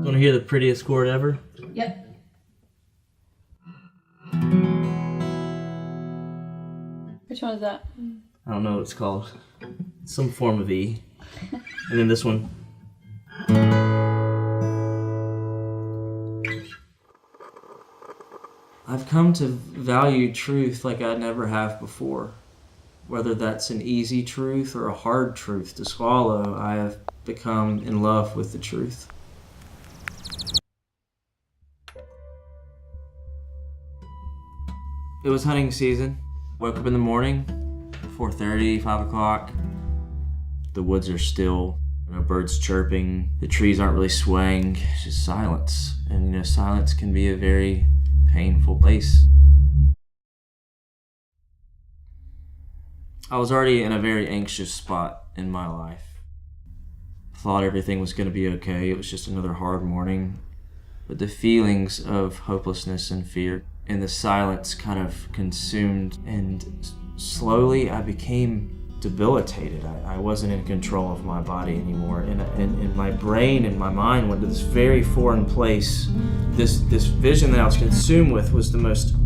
Want to hear the prettiest chord ever? Yep. Which one is that? I don't know what it's called. Some form of E. And then this one. I've come to value truth like I never have before. Whether that's an easy truth or a hard truth to swallow, I have become in love with the truth. It was hunting season. Woke up in the morning, 4:30, 5 o'clock. The woods are still, no birds chirping, the trees aren't really swaying, it's just silence. And silence can be a very painful place. I was already in a very anxious spot in my life. Thought everything was going to be okay. It was just another hard morning. But the feelings of hopelessness and fear and the silence kind of consumed, and slowly I became debilitated. I wasn't in control of my body anymore, and my brain and my mind went to this very foreign place. This vision that I was consumed with was the most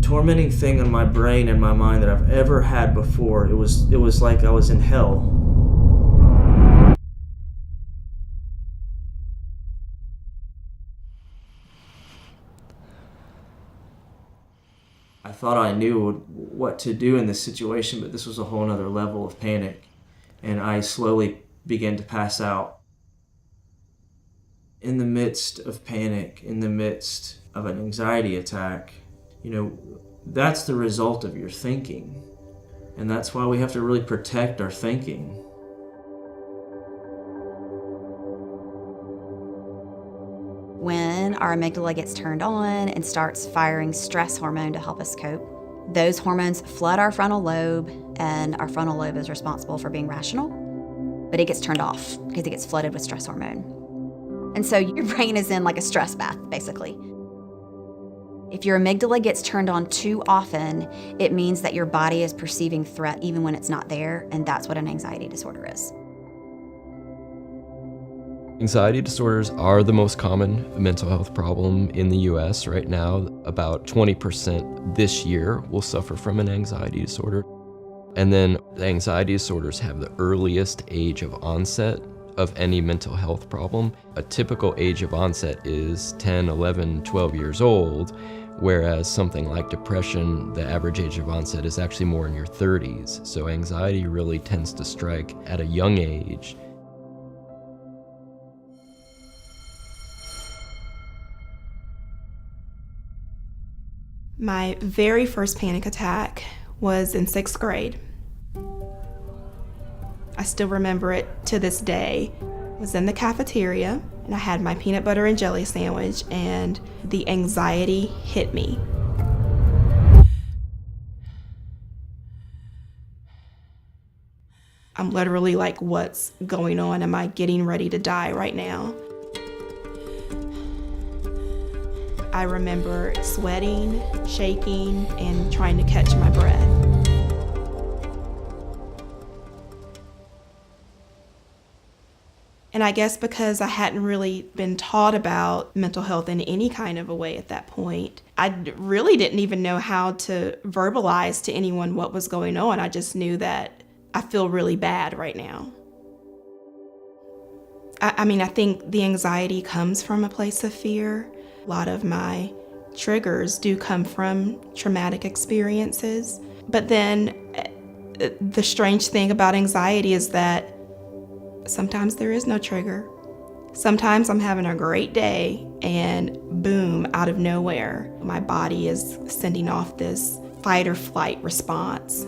tormenting thing in my brain and my mind that I've ever had before. It was like I was in hell. I thought I knew what to do in this situation, but this was a whole nother level of panic, and I slowly began to pass out. In the midst of panic, in the midst of an anxiety attack, that's the result of your thinking, and that's why we have to really protect our thinking. When our amygdala gets turned on and starts firing stress hormone to help us cope, those hormones flood our frontal lobe, and our frontal lobe is responsible for being rational, but it gets turned off because it gets flooded with stress hormone. And so your brain is in like a stress bath, basically. If your amygdala gets turned on too often, it means that your body is perceiving threat even when it's not there, and that's what an anxiety disorder is. Anxiety disorders are the most common mental health problem in the US right now. About 20% this year will suffer from an anxiety disorder. And then the anxiety disorders have the earliest age of onset of any mental health problem. A typical age of onset is 10, 11, 12 years old, whereas something like depression, the average age of onset is actually more in your 30s. So anxiety really tends to strike at a young age. My very first panic attack was in 6th grade. I still remember it to this day. I was in the cafeteria and I had my peanut butter and jelly sandwich, and the anxiety hit me. I'm literally like, what's going on? Am I getting ready to die right now? I remember sweating, shaking, and trying to catch my breath. And I guess because I hadn't really been taught about mental health in any kind of a way at that point, I really didn't even know how to verbalize to anyone what was going on. I just knew that I feel really bad right now. I think the anxiety comes from a place of fear. A lot of my triggers do come from traumatic experiences. But then the strange thing about anxiety is that sometimes there is no trigger. Sometimes I'm having a great day and boom, out of nowhere, my body is sending off this fight or flight response.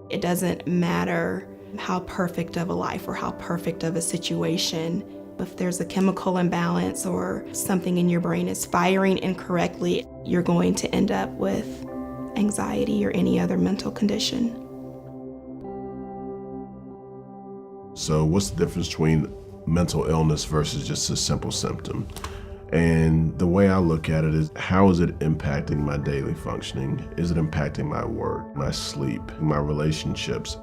It doesn't matter how perfect of a life or how perfect of a situation. If there's a chemical imbalance or something in your brain is firing incorrectly, you're going to end up with anxiety or any other mental condition. So what's the difference between mental illness versus just a simple symptom? And the way I look at it is, how is it impacting my daily functioning? Is it impacting my work, my sleep, my relationships?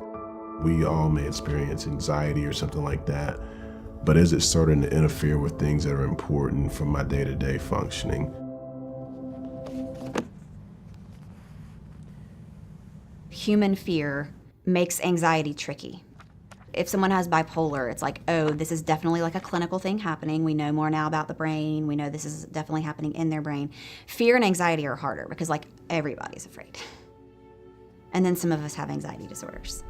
We all may experience anxiety or something like that. but is it starting to interfere with things that are important for my day-to-day functioning? Human fear makes anxiety tricky. If someone has bipolar, it's like, oh, this is definitely like a clinical thing happening. We know more now about the brain. We know this is definitely happening in their brain. Fear and anxiety are harder because, like, everybody's afraid. And then some of us have anxiety disorders.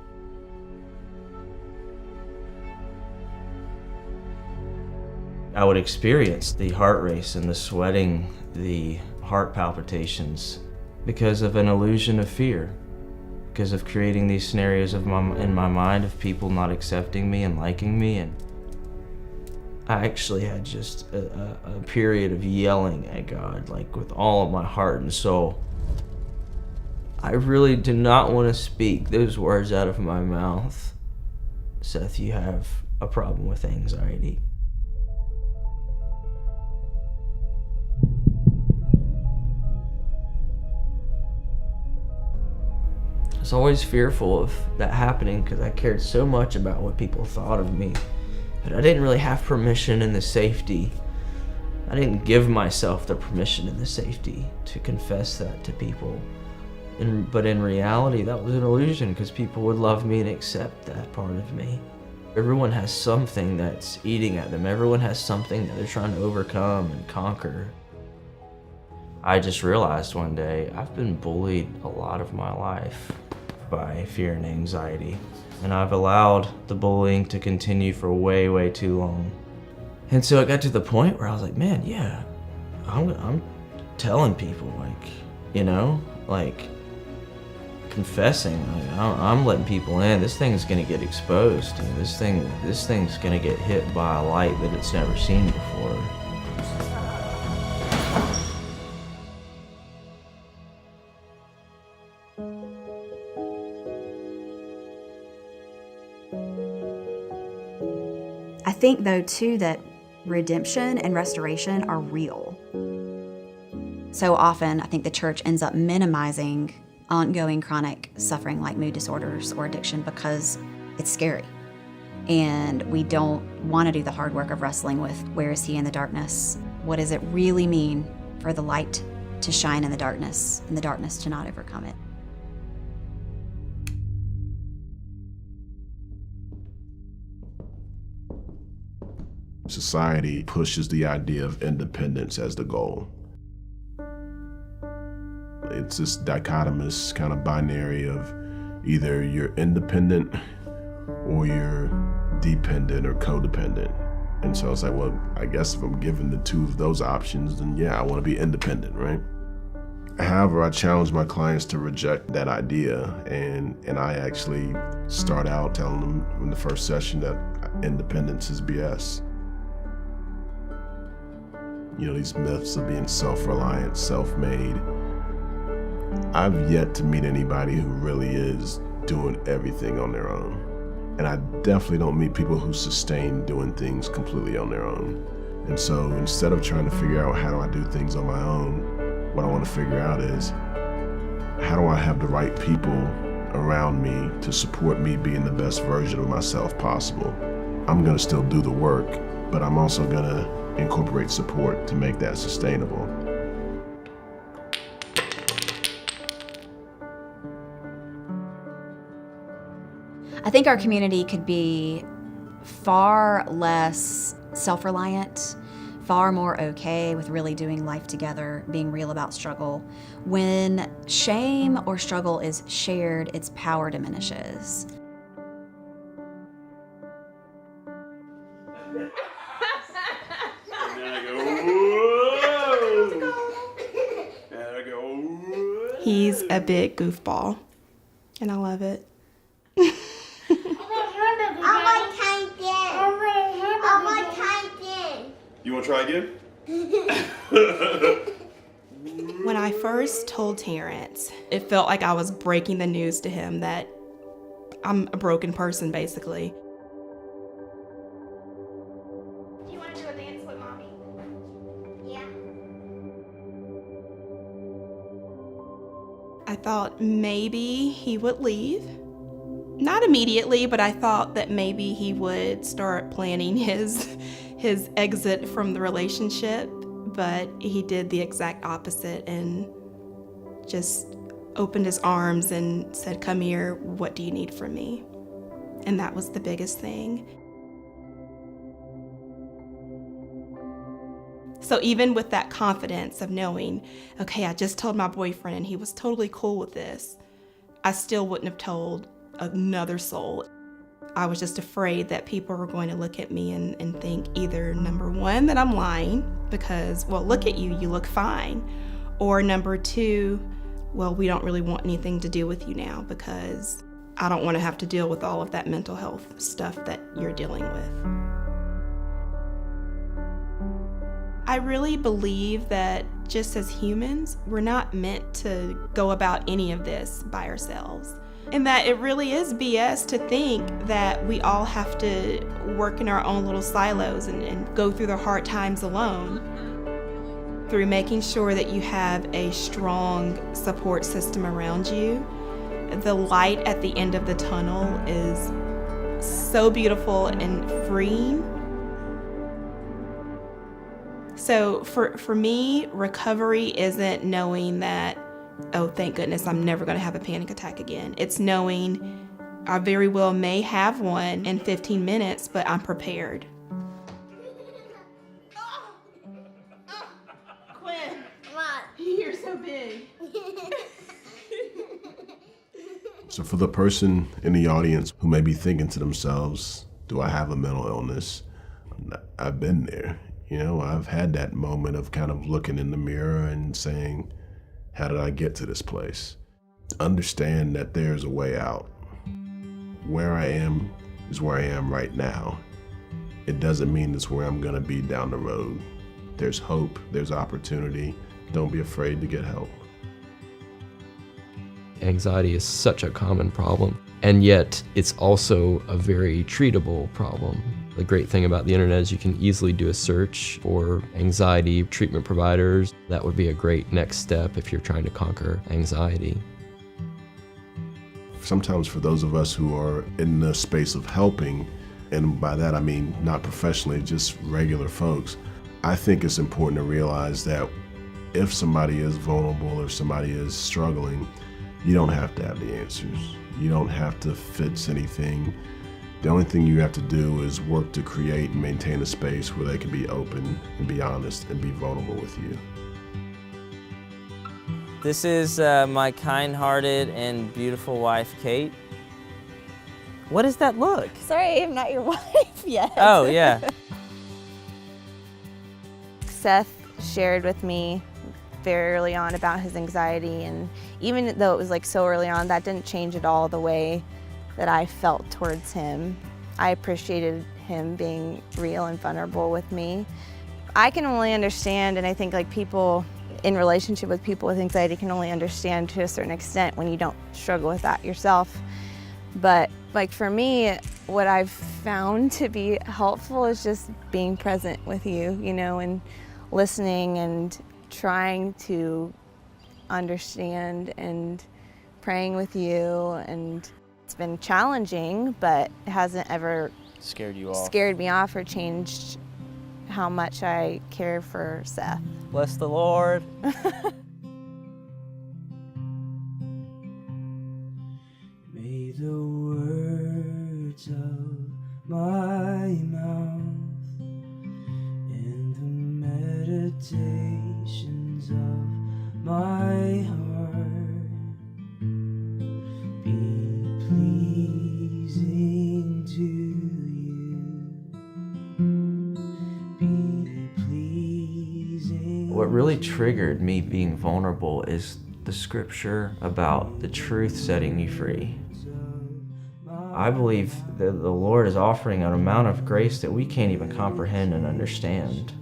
I would experience the heart race and the sweating, the heart palpitations because of an illusion of fear, because of creating these scenarios in my mind of people not accepting me and liking me. And I actually had just a period of yelling at God, like with all of my heart and soul. I really do not want to speak those words out of my mouth. Seth, you have a problem with anxiety. I was always fearful of that happening because I cared so much about what people thought of me. But I didn't really have permission and the safety. I didn't give myself the permission and the safety to confess that to people. But in reality, that was an illusion because people would love me and accept that part of me. Everyone has something that's eating at them. Everyone has something that they're trying to overcome and conquer. I just realized one day I've been bullied a lot of my life by fear and anxiety. And I've allowed the bullying to continue for way, way too long. And so it got to the point where I was like, man, yeah, I'm telling people, like, you know, like confessing, like, I'm letting people in. This thing's gonna get exposed. You know, this thing's gonna get hit by a light that it's never seen before. I think, though, too, that redemption and restoration are real. So often, I think the church ends up minimizing ongoing chronic suffering like mood disorders or addiction because it's scary. And we don't want to do the hard work of wrestling with where is he in the darkness? What does it really mean for the light to shine in the darkness and the darkness to not overcome it? Society pushes the idea of independence as the goal. It's this dichotomous kind of binary of either you're independent or you're dependent or codependent. And so it's like, well, I guess if I'm given the two of those options, then yeah, I want to be independent, right? However, I challenge my clients to reject that idea, and I actually start out telling them in the first session that independence is BS. You know, these myths of being self-reliant, self-made. I've yet to meet anybody who really is doing everything on their own. And I definitely don't meet people who sustain doing things completely on their own. And so instead of trying to figure out how do I do things on my own, what I want to figure out is how do I have the right people around me to support me being the best version of myself possible. I'm going to still do the work, but I'm also going to incorporate support to make that sustainable. I think our community could be far less self-reliant, far more okay with really doing life together, being real about struggle. When shame or struggle is shared, its power diminishes. He's a big goofball, and I love it. You want to try again? When I first told Terrence, it felt like I was breaking the news to him that I'm a broken person, basically. Do you want to do a dance with Mommy? Yeah. I thought maybe he would leave. Not immediately, but I thought that maybe he would start planning his exit from the relationship, but he did the exact opposite and just opened his arms and said, "Come here, what do you need from me?" And that was the biggest thing. So even with that confidence of knowing, okay, I just told my boyfriend and he was totally cool with this, I still wouldn't have told another soul. I was just afraid that people were going to look at me and think either, number one, that I'm lying because, well, look at you, you look fine. Or number two, well, we don't really want anything to do with you now because I don't want to have to deal with all of that mental health stuff that you're dealing with. I really believe that just as humans, we're not meant to go about any of this by ourselves. And that it really is BS to think that we all have to work in our own little silos and go through the hard times alone. Through making sure that you have a strong support system around you, the light at the end of the tunnel is so beautiful and freeing. So for me, recovery isn't knowing that, oh, thank goodness, I'm never going to have a panic attack again. It's knowing I very well may have one in 15 minutes, but I'm prepared. Quinn, come on. You're so big. So for the person in the audience who may be thinking to themselves, do I have a mental illness? I've been there. You know, I've had that moment of kind of looking in the mirror and saying, how did I get to this place? Understand that there's a way out. Where I am is where I am right now. It doesn't mean it's where I'm gonna be down the road. There's hope, there's opportunity. Don't be afraid to get help. Anxiety is such a common problem, and yet it's also a very treatable problem. The great thing about the internet is you can easily do a search for anxiety treatment providers. That would be a great next step if you're trying to conquer anxiety. Sometimes for those of us who are in the space of helping, and by that I mean not professionally, just regular folks, I think it's important to realize that if somebody is vulnerable or somebody is struggling, you don't have to have the answers. You don't have to fix anything. The only thing you have to do is work to create and maintain a space where they can be open and be honest and be vulnerable with you. This is my kind-hearted and beautiful wife, Kate. What does that look? Sorry, I'm not your wife yet. Oh, yeah. Seth shared with me very early on about his anxiety, and even though it was like so early on, that didn't change at all the way that I felt towards him. I appreciated him being real and vulnerable with me. I can only understand, and I think like people in relationship with people with anxiety can only understand to a certain extent when you don't struggle with that yourself. But like for me, what I've found to be helpful is just being present with you, you know, and listening and trying to understand and praying with you. And it's been challenging, but it hasn't ever Scared you off. scared me off or changed how much I care for Seth. Bless the Lord. May the words of my mouth and the meditations of my heart be pleasing to you. What really triggered me being vulnerable is the scripture about the truth setting you free. I believe that the Lord is offering an amount of grace that we can't even comprehend and understand.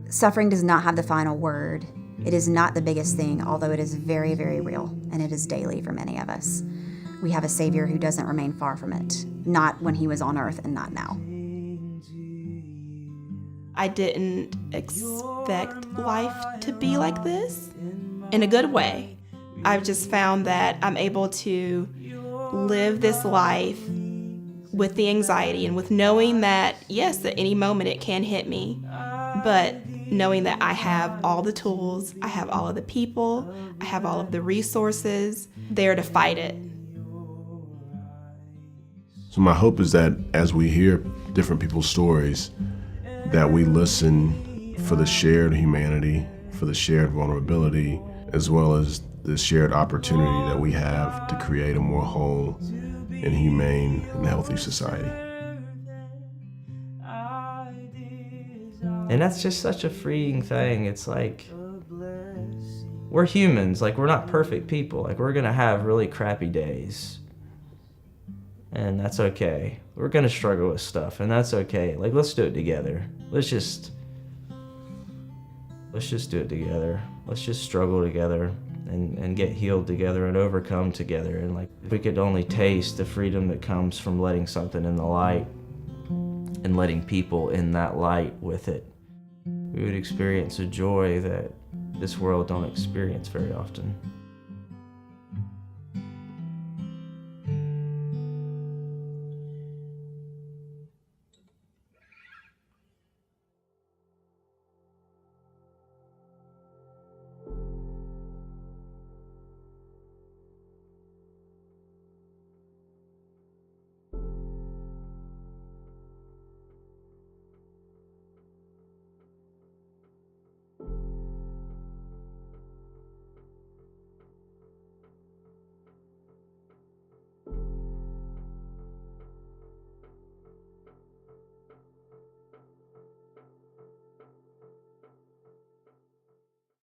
Suffering does not have the final word. It is not the biggest thing, although it is very, very real, and it is daily for many of us. We have a Savior who doesn't remain far from it, not when he was on earth and not now. I didn't expect life to be like this in a good way. I've just found that I'm able to live this life with the anxiety and with knowing that, yes, at any moment it can hit me, but knowing that I have all the tools, I have all of the people, I have all of the resources there to fight it. So my hope is that as we hear different people's stories, that we listen for the shared humanity, for the shared vulnerability, as well as the shared opportunity that we have to create a more whole and humane and healthy society. And that's just such a freeing thing. It's like, we're humans, like we're not perfect people. Like we're gonna have really crappy days. And that's okay. We're gonna struggle with stuff, and that's okay. Like, let's do it together. Let's just do it together. Let's just struggle together and get healed together and overcome together. And like, if we could only taste the freedom that comes from letting something in the light and letting people in that light with it, we would experience a joy that this world don't experience very often.